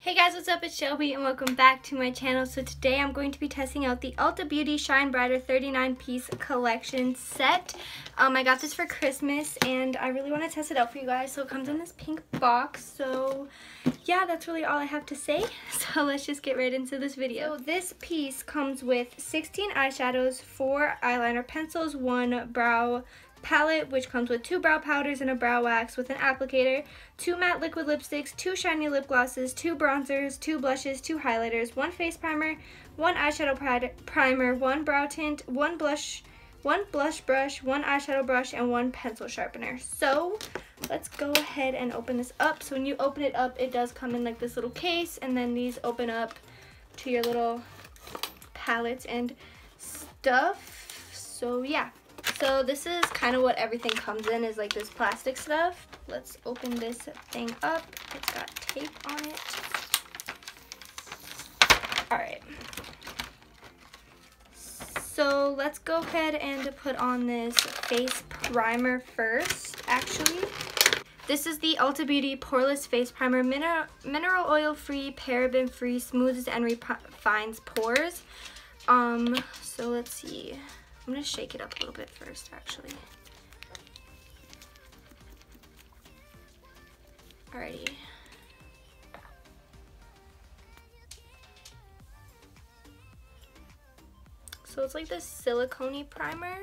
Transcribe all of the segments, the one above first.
Hey guys, what's up? It's Shelby and welcome back to my channel. So today I'm going to be testing out the Ulta Beauty Shine Brighter 39-piece collection set. I got this for Christmas and I really want to test it out for you guys. So it comes in this pink box. So yeah, that's really all I have to say. So let's just get right into this video. So this piece comes with 16 eyeshadows, 4 eyeliner pencils, 1 brow palette, which comes with 2 brow powders and a brow wax with an applicator, 2 matte liquid lipsticks, 2 shiny lip glosses, 2 bronzers, 2 blushes, 2 highlighters, 1 face primer, 1 eyeshadow primer, 1 brow tint, 1 blush brush, 1 eyeshadow brush, and 1 pencil sharpener. So let's go ahead and open this up. So when you open it up, it does come in like this little case, and then these open up to your little palettes and stuff. So yeah. So this is kind of what everything comes in, is like this plastic stuff. Let's open this thing up. It's got tape on it. Alright. So let's go ahead and put on this face primer first, actually. This is the Ulta Beauty Poreless Face Primer, mineral oil free, paraben free, smooths and refines pores. So let's see. I'm going to shake it up a little bit first, actually. Alrighty. So it's like this silicone-y primer,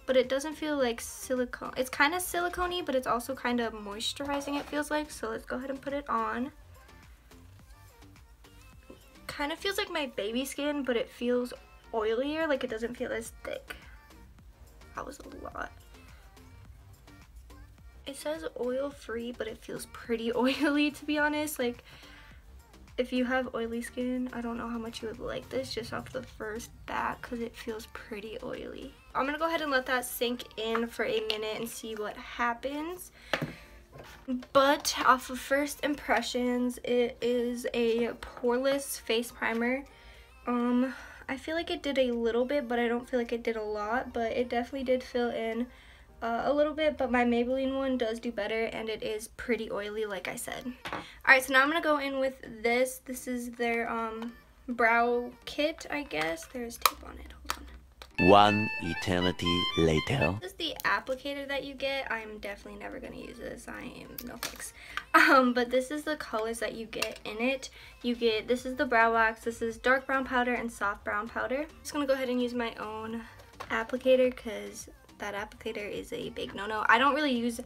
but it doesn't feel like silicone. It's kind of silicone-y, but it's also kind of moisturizing, it feels like. So let's go ahead and put it on. Kind of feels like my baby skin, but it feels oilier, like it doesn't feel as thick. That was a lot. It says oil free, but it feels pretty oily, to be honest. Like, if you have oily skin, I don't know how much you would like this just off the first bat, because it feels pretty oily. I'm gonna go ahead and let that sink in for a minute and see what happens. But off of first impressions, it is a poreless face primer. I feel like it did a little bit, but I don't feel like it did a lot, but it definitely did fill in a little bit, but my Maybelline one does do better, and it is pretty oily, like I said. Alright, so now I'm going to go in with this. This is their brow kit, I guess. There's tape on it. Hold on. One eternity later. This is the applicator that you get. I'm definitely never going to use this. I am no thanks. But this is the colors that you get in it. This is the brow wax, this is dark brown powder and soft brown powder. I'm just going to go ahead and use my own applicator because that applicator is a big no-no. I don't really use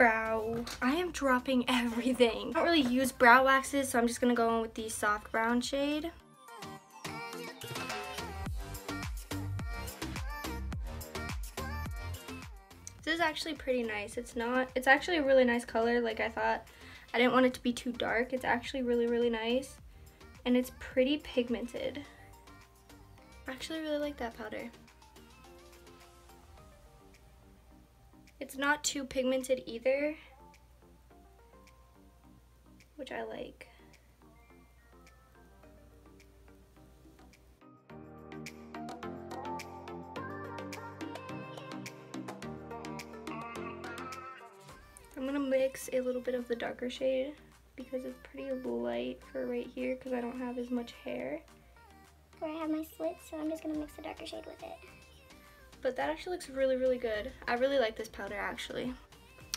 I am dropping everything. I don't really use brow waxes, so I'm just going to go in with the soft brown shade. This is actually pretty nice. It's actually a really nice color. Like I thought, I didn't want it to be too dark. It's actually really, really nice. And it's pretty pigmented. I actually really like that powder. It's not too pigmented either, which I like. I'm going to mix a little bit of the darker shade because it's pretty light for right here because I don't have as much hair. Where I have my slits, so I'm just going to mix the darker shade with it. But that actually looks really, really good. I really like this powder, actually.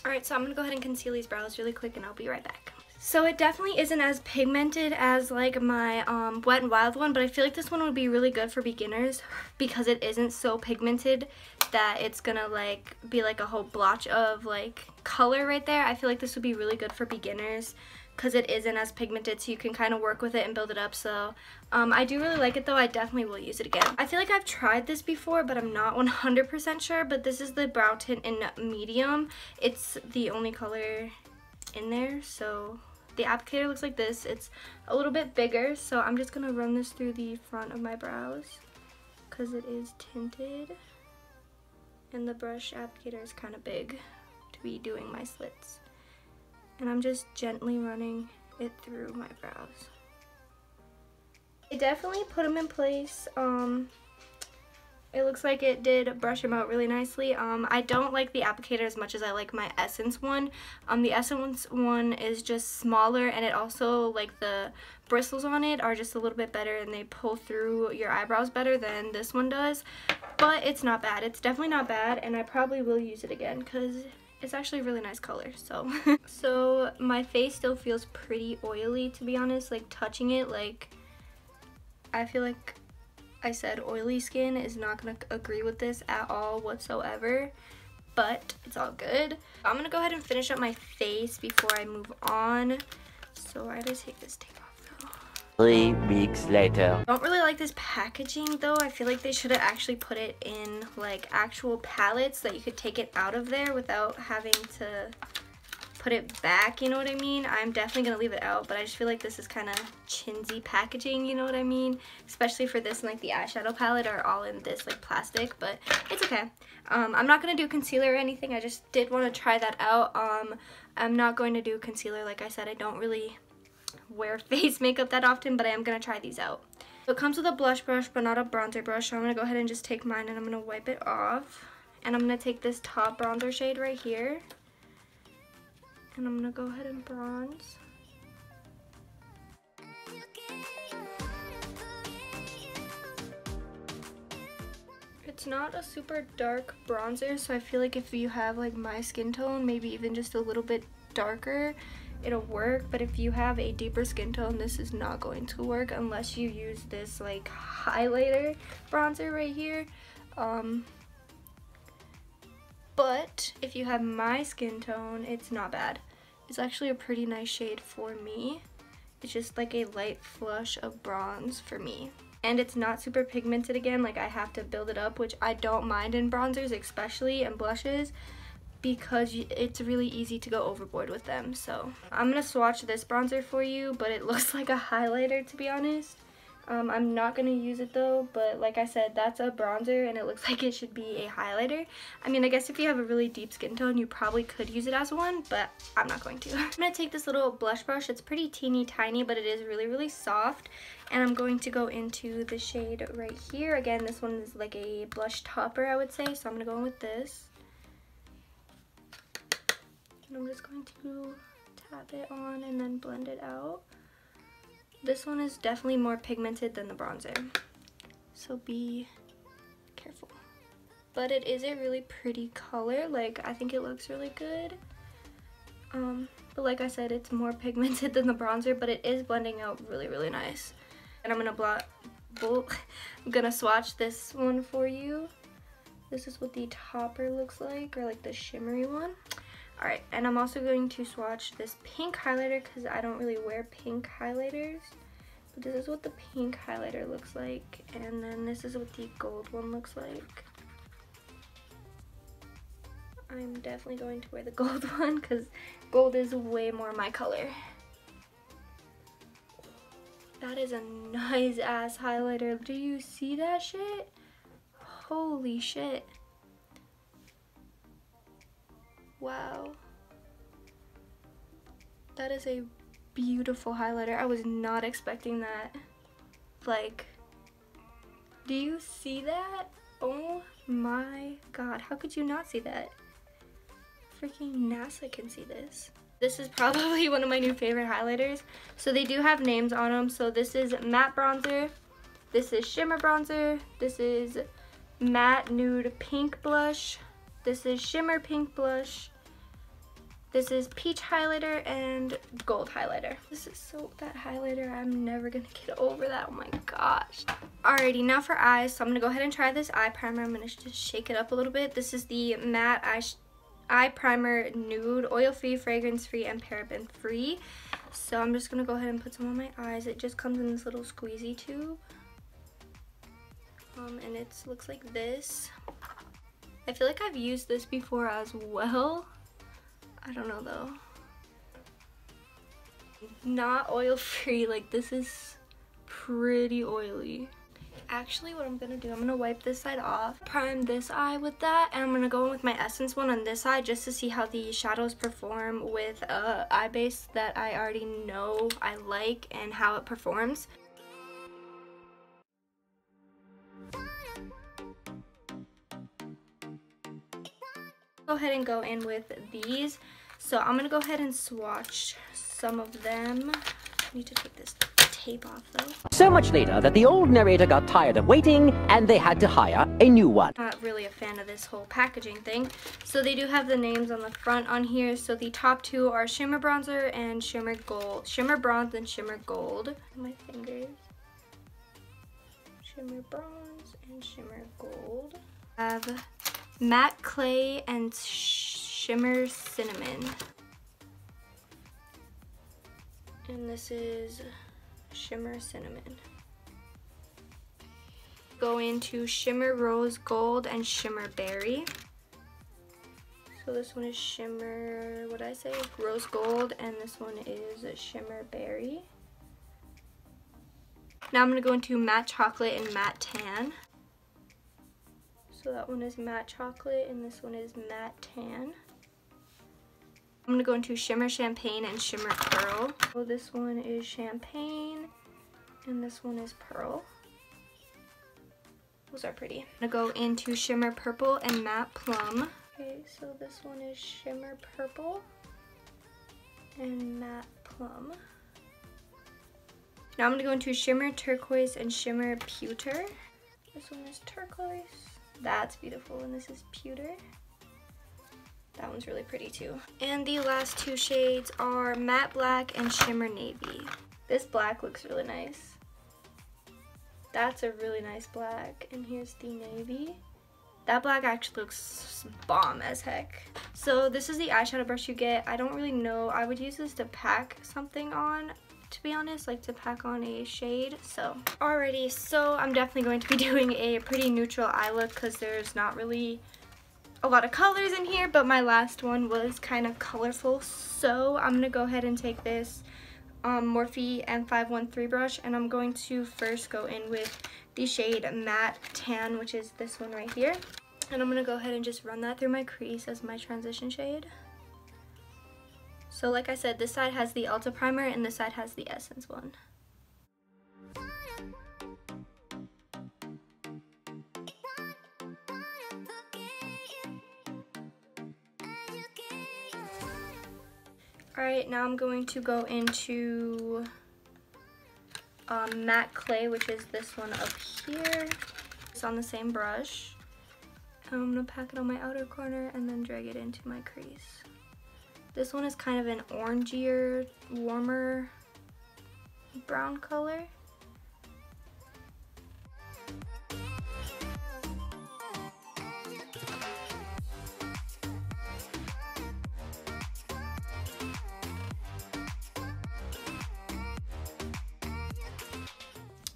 Alright, so I'm going to go ahead and conceal these brows really quick and I'll be right back. So it definitely isn't as pigmented as like my Wet n Wild one, but I feel like this one would be really good for beginners because it isn't so pigmented that it's gonna like be like a whole blotch of like color right there. I feel like this would be really good for beginners because it isn't as pigmented, so you can kind of work with it and build it up. So I do really like it though. I definitely will use it again. I feel like I've tried this before, but I'm not 100% sure, but this is the brow tint in medium. It's the only color in there, so the applicator looks like this. It's a little bit bigger, so I'm just gonna run this through the front of my brows because it is tinted, and the brush applicator is kind of big to be doing my slits, and I'm just gently running it through my brows. I definitely put them in place It looks like it did brush them out really nicely. I don't like the applicator as much as I like my Essence one. The Essence one is just smaller, and it also, like, the bristles on it are just a little bit better, and they pull through your eyebrows better than this one does. But it's not bad. It's definitely not bad, and I probably will use it again because it's actually a really nice color. So so my face still feels pretty oily, to be honest. Like, touching it, like, I feel like I said oily skin is not going to agree with this at all whatsoever, but it's all good. I'm going to go ahead and finish up my face before I move on. So I gotta take this tape off though. 3 weeks later. I don't really like this packaging though. I feel like they should have actually put it in like actual palettes that you could take it out of there without having to put it back, you know what I mean? I'm definitely gonna leave it out, but I just feel like this is kind of chintzy packaging, you know what I mean? Especially for this and like the eyeshadow palette are all in this like plastic, but it's okay. I'm not gonna do concealer or anything. I just did want to try that out. I'm not going to do concealer. Like I said, I don't really wear face makeup that often, but I am gonna try these out. So it comes with a blush brush, but not a bronzer brush, so I'm gonna go ahead and just take mine and I'm gonna wipe it off. And I'm gonna take this top bronzer shade right here, and I'm gonna go ahead and bronze. It's not a super dark bronzer, so I feel like if you have like my skin tone, maybe even just a little bit darker, it'll work. But if you have a deeper skin tone, this is not going to work unless you use this like highlighter bronzer right here. But if you have my skin tone, it's not bad. It's actually a pretty nice shade for me. It's just like a light flush of bronze for me. And it's not super pigmented again, like I have to build it up, which I don't mind in bronzers especially, and blushes, because it's really easy to go overboard with them. So I'm gonna swatch this bronzer for you, but it looks like a highlighter, to be honest. I'm not going to use it though, but like I said, that's a bronzer and it looks like it should be a highlighter. I mean, I guess if you have a really deep skin tone, you probably could use it as one, but I'm not going to. I'm going to take this little blush brush. It's pretty teeny tiny, but it is really, really soft. And I'm going to go into the shade right here. Again, this one is like a blush topper, I would say, so I'm going to go in with this. And I'm just going to tap it on and then blend it out. This one is definitely more pigmented than the bronzer, so be careful. But it is a really pretty color. Like, I think it looks really good. But like I said, it's more pigmented than the bronzer, but it is blending out really, really nice. And I'm gonna swatch this one for you. This is what the topper looks like, or like the shimmery one. Alright, and I'm also going to swatch this pink highlighter because I don't really wear pink highlighters. But this is what the pink highlighter looks like, and then this is what the gold one looks like. I'm definitely going to wear the gold one because gold is way more my color. That is a nice ass highlighter. Do you see that shit? Holy shit. Wow. That is a beautiful highlighter. I was not expecting that. Like, do you see that? Oh my god. How could you not see that? Freaking NASA can see this. This is probably one of my new favorite highlighters. So they do have names on them. So this is matte bronzer. This is shimmer bronzer. This is matte nude pink blush. This is shimmer pink blush. This is peach highlighter and gold highlighter. This is that highlighter, I'm never gonna get over that, oh my gosh. Alrighty, now for eyes. So I'm gonna go ahead and try this eye primer. I'm gonna just shake it up a little bit. This is the matte eye primer nude, oil-free, fragrance-free, and paraben-free. So I'm just gonna go ahead and put some on my eyes. It just comes in this little squeezy tube. And it looks like this. I feel like I've used this before as well. I don't know though. Not oil-free, like this is pretty oily. Actually, what I'm gonna do, I'm gonna wipe this side off, prime this eye with that, and I'm gonna go in with my Essence one on this side just to see how the shadows perform with a eye base that I already know I like and how it performs. Go ahead and go in with these. So I'm gonna go ahead and swatch some of them. I need to take this tape off though. So much later that the old narrator got tired of waiting and they had to hire a new one. Not really a fan of this whole packaging thing. So they do have the names on the front on here. So the top two are Shimmer Bronzer and Shimmer Gold. Shimmer Bronze and Shimmer Gold. My fingers. Shimmer Bronze and Shimmer Gold. I have Matte Clay and Shimmer Cinnamon. And this is Shimmer Cinnamon. Go into Shimmer Rose Gold and Shimmer Berry. So this one is Shimmer, what did I say? Rose Gold, and this one is Shimmer Berry. Now I'm going to go into Matte Chocolate and Matte Tan. So that one is Matte Chocolate and this one is Matte Tan. I'm going to go into Shimmer Champagne and Shimmer Pearl. So this one is Champagne and this one is Pearl. Those are pretty. I'm going to go into Shimmer Purple and Matte Plum. Okay, so this one is Shimmer Purple and Matte Plum. Now I'm going to go into Shimmer Turquoise and Shimmer Pewter. This one is turquoise. That's beautiful, and this is pewter. That one's really pretty too. And the last two shades are Matte Black and Shimmer Navy. This black looks really nice. That's a really nice black. And here's the navy. That black actually looks bomb as heck. So this is the eyeshadow brush you get. I don't really know. I would use this to pack something on, to be honest, like to pack on a shade. So alrighty, so I'm definitely going to be doing a pretty neutral eye look because there's not really a lot of colors in here, but my last one was kind of colorful. So I'm gonna go ahead and take this Morphe M513 brush, and I'm going to first go in with the shade Matte Tan, which is this one right here. And I'm gonna go ahead and just run that through my crease as my transition shade. So like I said, this side has the Ulta primer and this side has the Essence one. Alright, now I'm going to go into Matte Clay, which is this one up here. It's on the same brush. And I'm going to pack it on my outer corner and then drag it into my crease. This one is kind of an orangier, warmer brown color.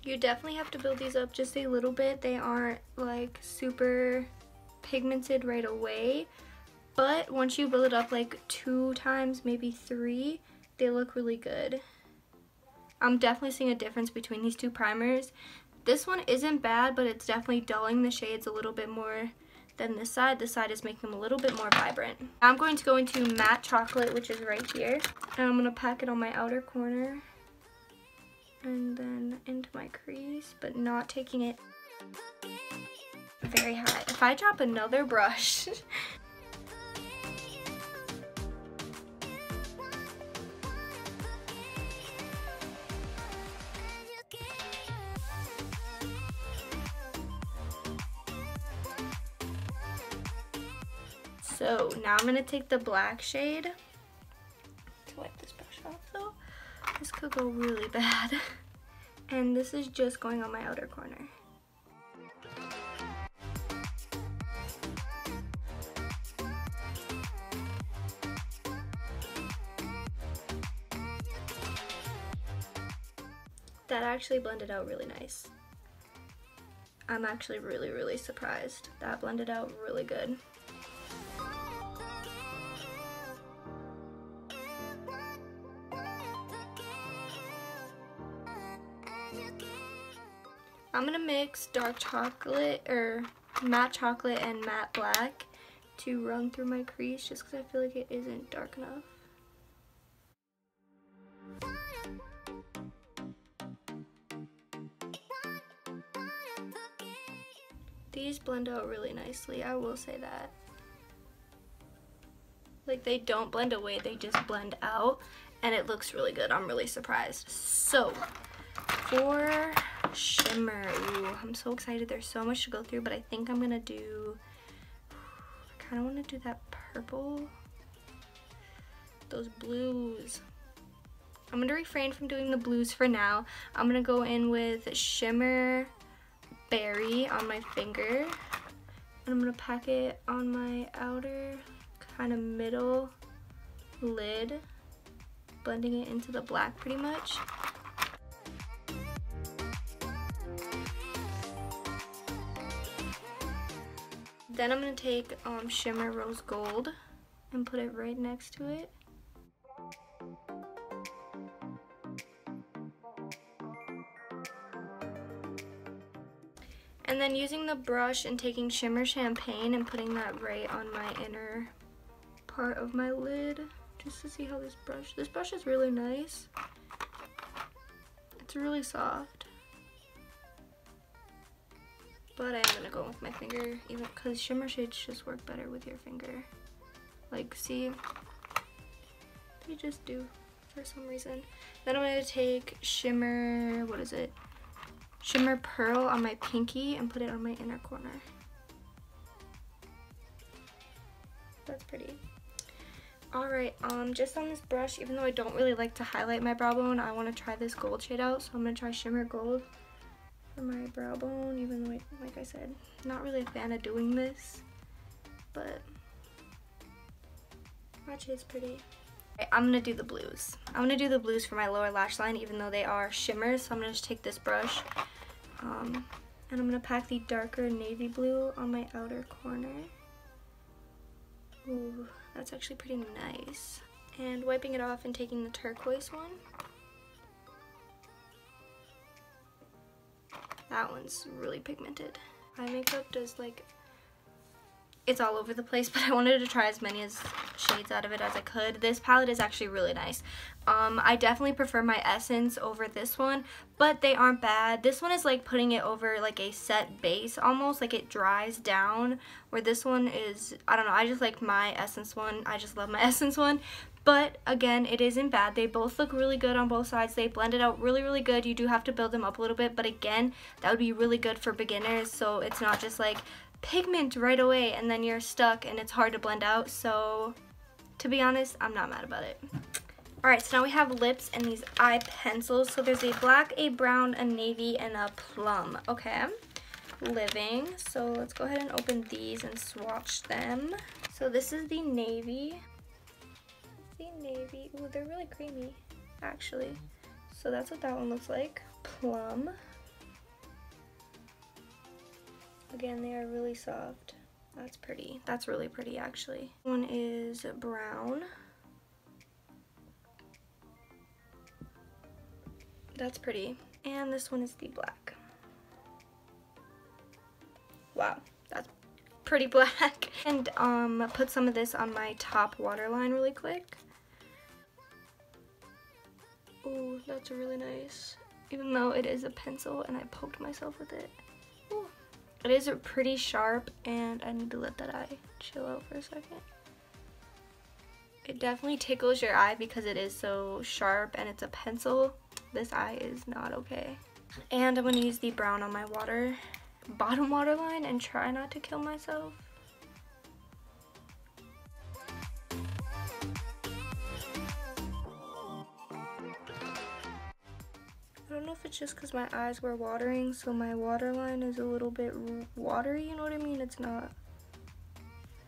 You definitely have to build these up just a little bit. They aren't like super pigmented right away, but once you build it up like 2 times, maybe 3, they look really good. I'm definitely seeing a difference between these 2 primers. This one isn't bad, but it's definitely dulling the shades a little bit more than this side. This side is making them a little bit more vibrant. Now I'm going to go into Matte Chocolate, which is right here, and I'm going to pack it on my outer corner and then into my crease, but not taking it very high. If I drop another brush So now I'm gonna take the black shade to wipe this brush off though. This could go really bad. And this is just going on my outer corner. That actually blended out really nice. I'm actually really surprised. That blended out really good. I'm gonna mix dark chocolate or matte chocolate and matte black to run through my crease just because I feel like it isn't dark enough. These blend out really nicely, I will say that. Like, they don't blend away, they just blend out, and it looks really good. I'm really surprised. So for shimmer, ooh, I'm so excited. There's so much to go through, but I think I'm gonna do, I kind of want to do that purple, those blues. I'm gonna refrain from doing the blues for now. I'm gonna go in with shimmer berry on my finger, and I'm gonna pack it on my outer kind of middle lid, blending it into the black pretty much. Then I'm gonna take shimmer rose gold and put it right next to it. And then using the brush and taking shimmer champagne and putting that right on my inner part of my lid, just to see how this brush is really nice. It's really soft. But I am gonna go with my finger, even because shimmer shades just work better with your finger. Like, see? They just do for some reason. Then I'm gonna take shimmer, what is it? Shimmer pearl on my pinky and put it on my inner corner. That's pretty. Alright, just on this brush, even though I don't really like to highlight my brow bone, I want to try this gold shade out, so I'm going to try shimmer gold for my brow bone, even though, like I said, not really a fan of doing this, but that shade's pretty. I'm gonna do the blues. I'm gonna do the blues for my lower lash line, even though they are shimmers. So I'm gonna just take this brush, and I'm gonna pack the darker navy blue on my outer corner. Ooh, that's actually pretty nice. And wiping it off and taking the turquoise one. That one's really pigmented. Eye makeup does, like, it's all over the place, but I wanted to try as many shades out of it as I could. This palette is actually really nice. I definitely prefer my Essence over this one, but they aren't bad. This one is like putting it over like a set base almost, like it dries down, where this one is, I don't know, I just like my Essence one. I just love my Essence one. But again, it isn't bad. They both look really good on both sides. They blend it out really, really good. You do have to build them up a little bit, but again, that would be really good for beginners, so it's not just like pigment right away and then you're stuck and it's hard to blend out. So to be honest, I'm not mad about it. Alright, so now we have lips and these eye pencils. So there's a black, a brown, a navy, and a plum. Okay, living. So let's go ahead and open these and swatch them. So this is the navy. Ooh, they're really creamy actually. So that's what that one looks like. Plum. Again, they are really soft. That's pretty. That's really pretty actually. One is brown. That's pretty. And this one is the black. Wow, that's pretty black. And put some of this on my top waterline really quick. Ooh, that's really nice. Even though it is a pencil and I poked myself with it. Ooh. It is pretty sharp and I need to let that eye chill out for a second. It definitely tickles your eye because it is so sharp and it's a pencil. This eye is not okay. And I'm going to use the brown on my bottom waterline and try not to kill myself. I don't know if it's just because my eyes were watering, so my waterline is a little bit watery, you know what I mean? It's not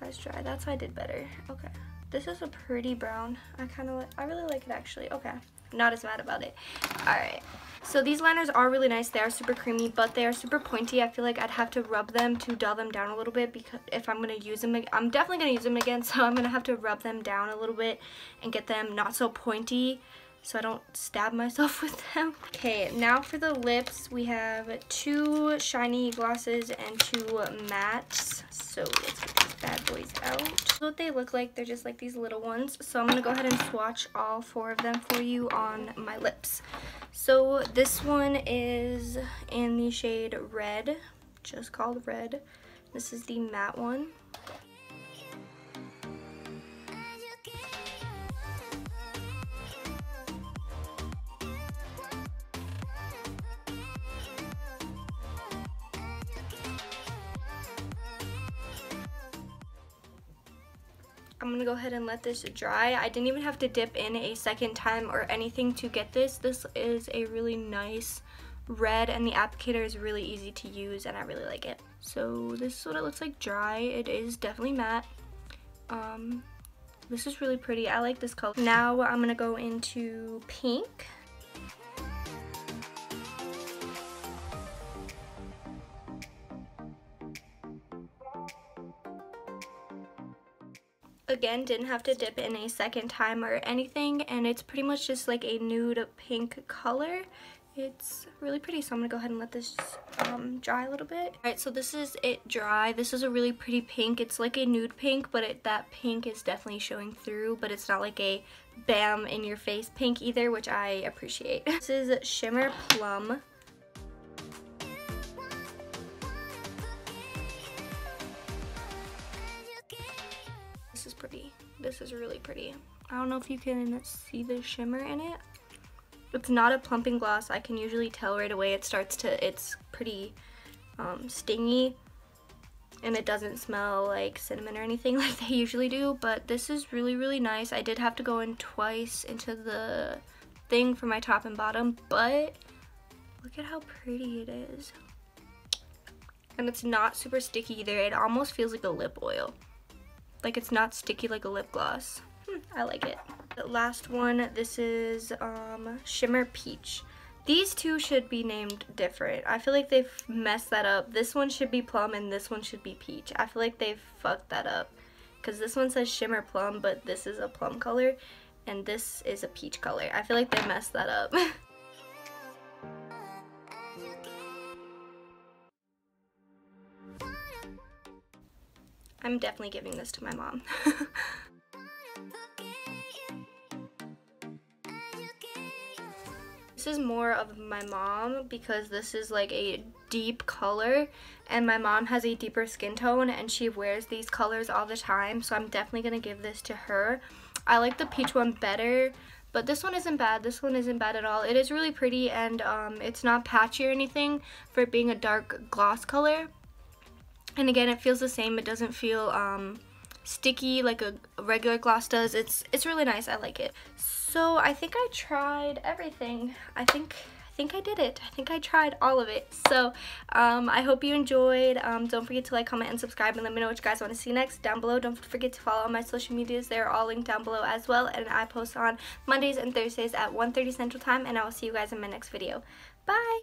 as dry. That's how I did better. Okay. This is a pretty brown. I really like it actually. Okay. Not as mad about it. Alright. So these liners are really nice. They are super creamy, but they are super pointy. I feel like I'd have to rub them to dull them down a little bit, because if I'm going to use them, I'm definitely going to use them again, so I'm going to have to rub them down a little bit and get them not so pointy, so I don't stab myself with them. Okay, now for the lips, we have 2 shiny glosses and 2 mattes. So let's get these bad boys out. This is what they look like. They're just like these little ones. So I'm gonna go ahead and swatch all 4 of them for you on my lips. So this one is in the shade Red, just called Red. This is the matte one. I'm gonna go ahead and let this dry. I didn't even have to dip in a second time or anything to get this. This is a really nice red, and the applicator is really easy to use, and I really like it. So this is what it looks like dry. It is definitely matte. This is really pretty. I like this color. Now I'm gonna go into pink. Again, didn't have to dip in a second time or anything, and it's pretty much just like a nude pink color. It's really pretty, so I'm gonna go ahead and let this dry a little bit. Alright, so this is it dry. This is a really pretty pink. It's like a nude pink, but that pink is definitely showing through, but it's not like a bam in your face pink either, which I appreciate. This is Shimmer Plum. This is pretty. This is really pretty. I don't know if you can see the shimmer in it. It's not a plumping gloss. I can usually tell right away it's pretty stingy, and it doesn't smell like cinnamon or anything like they usually do, but this is really, really nice. I did have to go in twice into the thing for my top and bottom, but look at how pretty it is. And it's not super sticky either. It almost feels like a lip oil. Like, it's not sticky like a lip gloss. I like it. The last one, this is Shimmer Peach. These two should be named different. I feel like they've messed that up. This one should be plum and this one should be peach. I feel like they've fucked that up, because this one says Shimmer Plum, but this is a plum color and this is a peach color. I feel like they messed that up. I'm definitely giving this to my mom. This is more of my mom, because this is like a deep color, and my mom has a deeper skin tone and she wears these colors all the time, so I'm definitely gonna give this to her. I like the peach one better, but this one isn't bad. This one isn't bad at all. It is really pretty, and it's not patchy or anything for it being a dark gloss color. And again, it feels the same. It doesn't feel sticky like a regular gloss does. It's really nice. I like it. So I think I tried everything. I think I did it. I think I tried all of it. So I hope you enjoyed. Don't forget to like, comment, and subscribe, and let me know what you guys want to see next down below. Don't forget to follow all my social medias. They're all linked down below as well, and I post on Mondays and Thursdays at 1:30 Central Time, and I will see you guys in my next video. Bye!